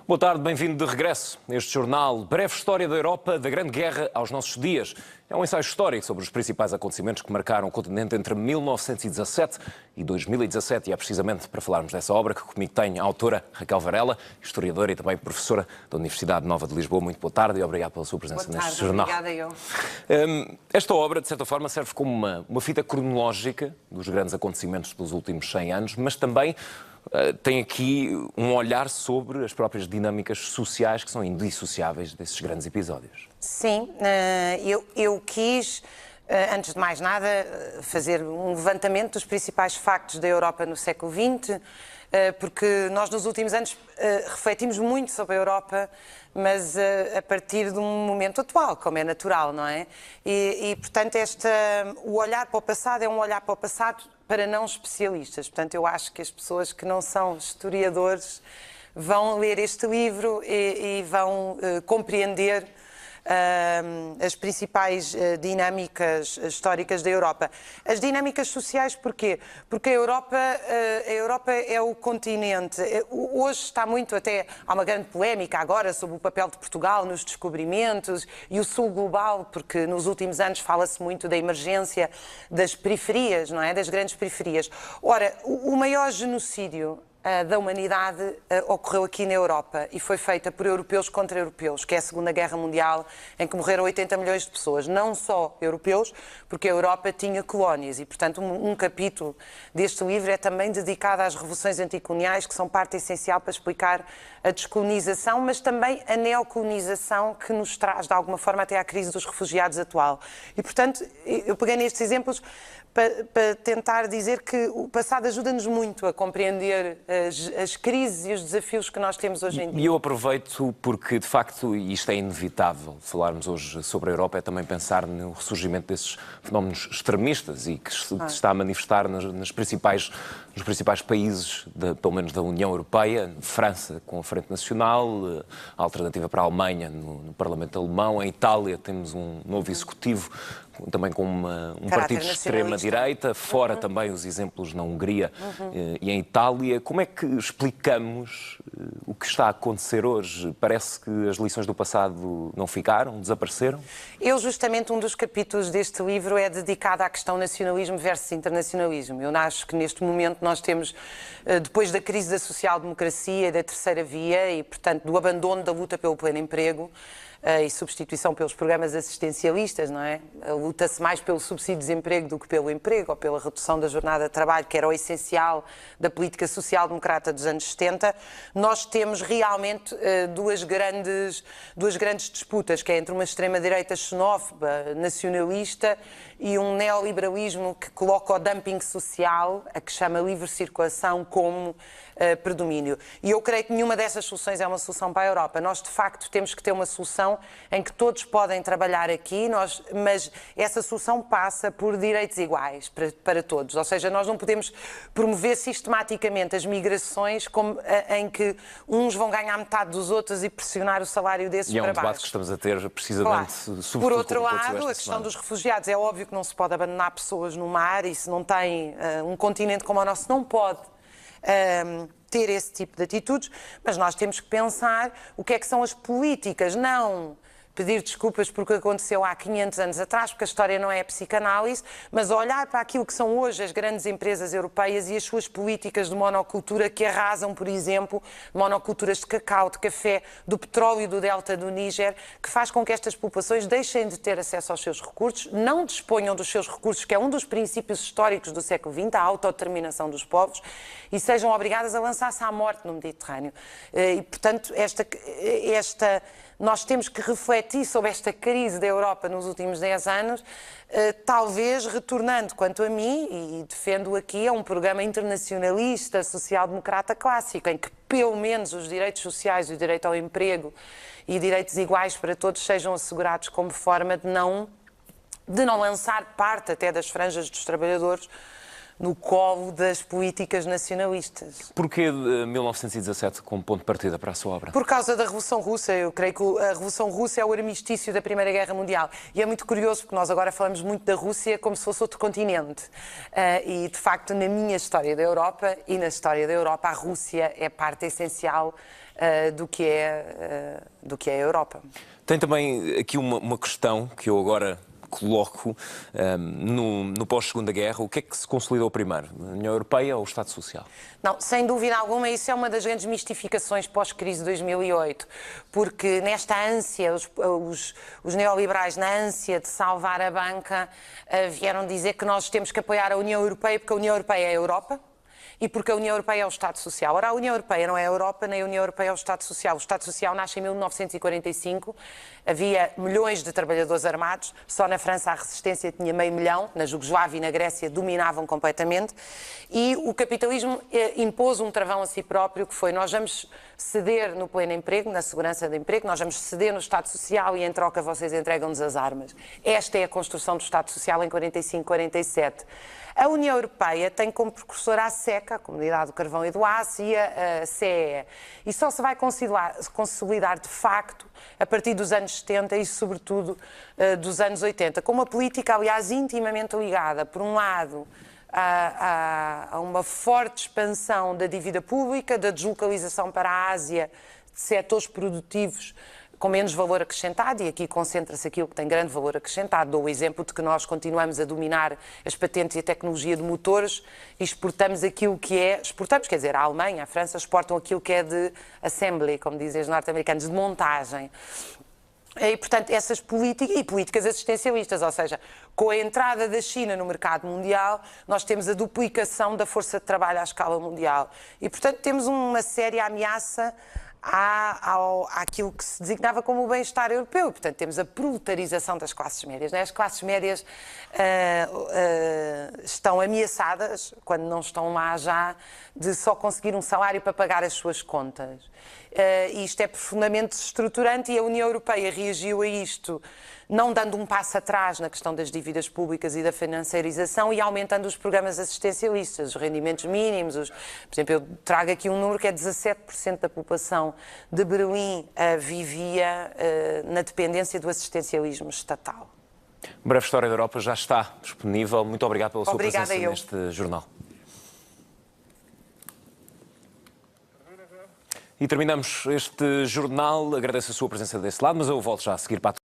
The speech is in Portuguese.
Boa tarde, bem-vindo de regresso. Este jornal, breve história da Europa, da Grande Guerra aos nossos dias. É um ensaio histórico sobre os principais acontecimentos que marcaram o continente entre 1917 e 2017. E é precisamente para falarmos dessa obra que comigo tenho a autora Raquel Varela, historiadora e também professora da Universidade Nova de Lisboa. Muito boa tarde e obrigado pela sua presença neste jornal. Obrigada eu. Esta obra, de certa forma, serve como uma fita cronológica dos grandes acontecimentos dos últimos 100 anos, mas também tem aqui um olhar sobre as próprias dinâmicas sociais que são indissociáveis desses grandes episódios. Sim, eu quis, antes de mais nada, fazer um levantamento dos principais factos da Europa no século XX, porque nós nos últimos anos refletimos muito sobre a Europa, mas a partir de um momento atual, como é natural, não é? Portanto, o olhar para o passado é um olhar para o passado para não especialistas. Portanto, eu acho que as pessoas que não são historiadores vão ler este livro e vão compreender as principais dinâmicas históricas da Europa. As dinâmicas sociais, porquê? Porque a Europa é o continente. Hoje está muito até... Há uma grande polémica agora sobre o papel de Portugal nos descobrimentos e o sul global, porque nos últimos anos fala-se muito da emergência das periferias, não é? Das grandes periferias. Ora, o maior genocídio da humanidade ocorreu aqui na Europa e foi feita por europeus contra europeus, que é a Segunda Guerra Mundial, em que morreram 80 milhões de pessoas, não só europeus, porque a Europa tinha colónias e, portanto, um capítulo deste livro é também dedicado às revoluções anticoloniais, que são parte essencial para explicar a descolonização, mas também a neocolonização que nos traz, de alguma forma, até à crise dos refugiados atual. E, portanto, eu peguei nestes exemplos para tentar dizer que o passado ajuda-nos muito a compreender as crises e os desafios que nós temos hoje em dia. E eu aproveito porque, de facto, e isto é inevitável, falarmos hoje sobre a Europa, é também pensar no ressurgimento desses fenómenos extremistas e que se está a manifestar nos principais países, pelo menos da União Europeia, França com a Frente Nacional, a alternativa para a Alemanha no Parlamento alemão, em Itália temos um novo executivo, também com um partido de extrema-direita, fora também os exemplos na Hungria e em Itália. Como é que explicamos o que está a acontecer hoje? Parece que as lições do passado não ficaram, desapareceram? Justamente, um dos capítulos deste livro é dedicado à questão nacionalismo versus internacionalismo. Eu acho que neste momento nós temos, depois da crise da social-democracia, da terceira via e, portanto, do abandono da luta pelo pleno emprego, e substituição pelos programas assistencialistas, não é? Luta-se mais pelo subsídio de desemprego do que pelo emprego ou pela redução da jornada de trabalho, que era o essencial da política social-democrata dos anos 70. Nós temos realmente duas grandes disputas, que é entre uma extrema-direita xenófoba, nacionalista, e um neoliberalismo que coloca o dumping social, a que chama livre circulação, como predomínio. E eu creio que nenhuma dessas soluções é uma solução para a Europa. Nós, de facto, temos que ter uma solução em que todos podem trabalhar aqui, mas essa solução passa por direitos iguais para todos. Ou seja, nós não podemos promover sistematicamente as migrações em que uns vão ganhar metade dos outros e pressionar o salário desses para baixo. E é um debate que estamos a ter precisamente, sobretudo, por outro lado, a questão dos refugiados. É óbvio que não se pode abandonar pessoas no mar e se não tem um continente como o nosso, não pode ter esse tipo de atitudes, mas nós temos que pensar o que é que são as políticas, não pedir desculpas por o que aconteceu há 500 anos atrás, porque a história não é psicanálise, mas olhar para aquilo que são hoje as grandes empresas europeias e as suas políticas de monocultura que arrasam, por exemplo, monoculturas de cacau, de café, do petróleo e do delta do Níger, que faz com que estas populações deixem de ter acesso aos seus recursos, não disponham dos seus recursos, que é um dos princípios históricos do século XX, a autodeterminação dos povos, e sejam obrigadas a lançar-se à morte no Mediterrâneo. E, portanto, nós temos que refletir sobre esta crise da Europa nos últimos 10 anos, talvez retornando, quanto a mim, e defendo aqui, a um programa internacionalista, social-democrata clássico, em que pelo menos os direitos sociais, o direito ao emprego e direitos iguais para todos sejam assegurados como forma de não lançar parte até das franjas dos trabalhadores no colo das políticas nacionalistas. Porquê de 1917 como ponto de partida para a sua obra? Por causa da Revolução Russa. Eu creio que a Revolução Russa é o armistício da Primeira Guerra Mundial. E é muito curioso porque nós agora falamos muito da Rússia como se fosse outro continente. E, de facto, na minha história da Europa e na história da Europa, a Rússia é parte essencial do que é a Europa. Tem também aqui uma questão que eu agora coloco no pós-Segunda Guerra. O que é que se consolidou primeiro? A União Europeia ou o Estado Social? Não, sem dúvida alguma, isso é uma das grandes mistificações pós-crise de 2008, porque nesta ânsia, os neoliberais, na ânsia de salvar a banca, vieram dizer que nós temos que apoiar a União Europeia porque a União Europeia é a Europa. E porque a União Europeia é o Estado Social. Ora, a União Europeia não é a Europa, nem a União Europeia é o Estado Social. O Estado Social nasce em 1945, havia milhões de trabalhadores armados, só na França a resistência tinha 500 mil, na Jugoslávia e na Grécia dominavam completamente, e o capitalismo impôs um travão a si próprio, que foi: nós vamos ceder no pleno emprego, na segurança de emprego, nós vamos ceder no Estado Social e em troca vocês entregam-nos as armas. Esta é a construção do Estado Social em 45-47. A União Europeia tem como precursora a SECA, a Comunidade do Carvão e do Aço, e a CEE. E só se vai consolidar de facto a partir dos anos 70 e, sobretudo, dos anos 80, com uma política, aliás, intimamente ligada, por um lado, a uma forte expansão da dívida pública, da deslocalização para a Ásia de setores produtivos com menos valor acrescentado, e aqui concentra-se aquilo que tem grande valor acrescentado. Dou o exemplo de que nós continuamos a dominar as patentes e a tecnologia de motores e exportamos aquilo que é... Exportamos, quer dizer, a Alemanha, a França exportam aquilo que é de assembly, como dizem os norte-americanos, de montagem. E, portanto, essas políticas e políticas assistencialistas, ou seja, com a entrada da China no mercado mundial, nós temos a duplicação da força de trabalho à escala mundial. E, portanto, temos uma séria ameaça àquilo que se designava como o bem-estar europeu. Portanto, temos a proletarização das classes médias. Né? As classes médias estão ameaçadas, quando não estão lá já, de só conseguir um salário para pagar as suas contas. E isto é profundamente estruturante, e a União Europeia reagiu a isto não dando um passo atrás na questão das dívidas públicas e da financiarização, e aumentando os programas assistencialistas, os rendimentos mínimos. Por exemplo, eu trago aqui um número que é 17% da população de Berlim vivia na dependência do assistencialismo estatal. Breve História da Europa já está disponível. Muito obrigado pela sua Obrigada presença neste jornal. E terminamos este jornal. Agradeço a sua presença desse lado, mas eu volto já a seguir para a